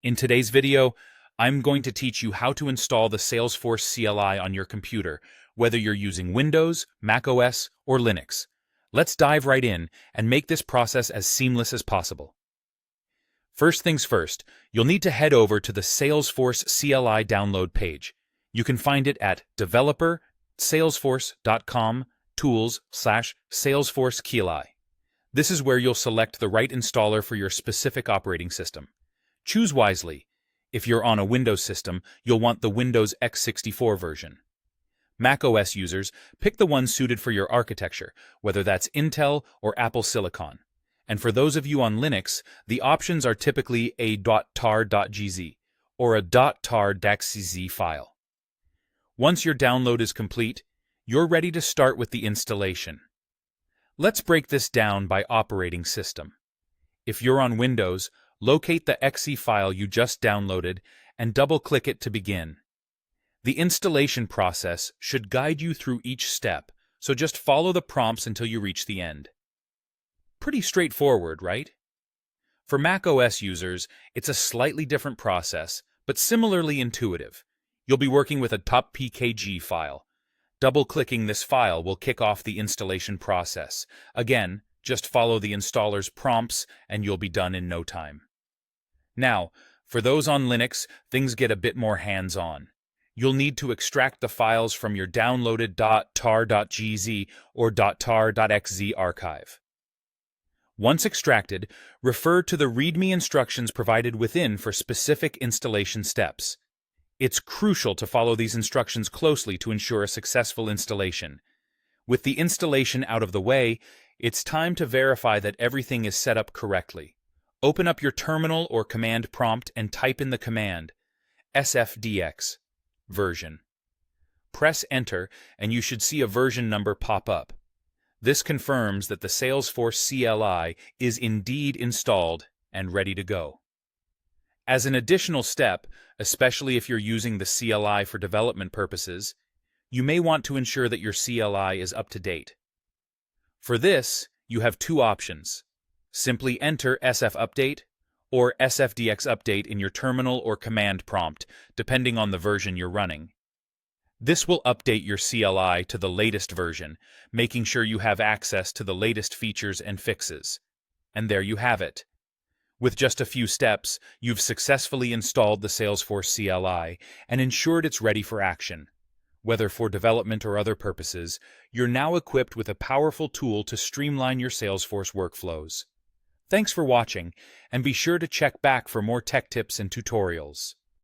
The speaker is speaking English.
In today's video, I'm going to teach you how to install the Salesforce CLI on your computer, whether you're using Windows, macOS, or Linux. Let's dive right in and make this process as seamless as possible. First things first, you'll need to head over to the Salesforce CLI download page. You can find it at developer.salesforce.com/Tools/Salesforce CLI. This is where you'll select the right installer for your specific operating system. Choose wisely. If you're on a Windows system, you'll want the Windows x64 version. macOS users, pick the one suited for your architecture, whether that's Intel or Apple Silicon. And for those of you on Linux, the options are typically a .tar.gz or a .tar.xz file. Once your download is complete, you're ready to start with the installation. Let's break this down by operating system. If you're on Windows, locate the exe file you just downloaded and double-click it to begin. The installation process should guide you through each step, so just follow the prompts until you reach the end. Pretty straightforward, right? For macOS users, it's a slightly different process, but similarly intuitive. You'll be working with a .pkg file. Double-clicking this file will kick off the installation process. Again, just follow the installer's prompts and you'll be done in no time. Now, for those on Linux, things get a bit more hands-on. You'll need to extract the files from your downloaded .tar.gz or .tar.xz archive. Once extracted, refer to the README instructions provided within for specific installation steps. It's crucial to follow these instructions closely to ensure a successful installation. With the installation out of the way, it's time to verify that everything is set up correctly. Open up your terminal or command prompt and type in the command sfdx version. Press enter and you should see a version number pop up. This confirms that the Salesforce CLI is indeed installed and ready to go. As an additional step, especially if you're using the CLI for development purposes, you may want to ensure that your CLI is up to date. For this, you have two options. Simply enter sfupdate or sfdx-update in your terminal or command prompt, depending on the version you're running. This will update your CLI to the latest version, making sure you have access to the latest features and fixes. And there you have it. With just a few steps, you've successfully installed the Salesforce CLI and ensured it's ready for action. Whether for development or other purposes, you're now equipped with a powerful tool to streamline your Salesforce workflows. Thanks for watching, and be sure to check back for more tech tips and tutorials.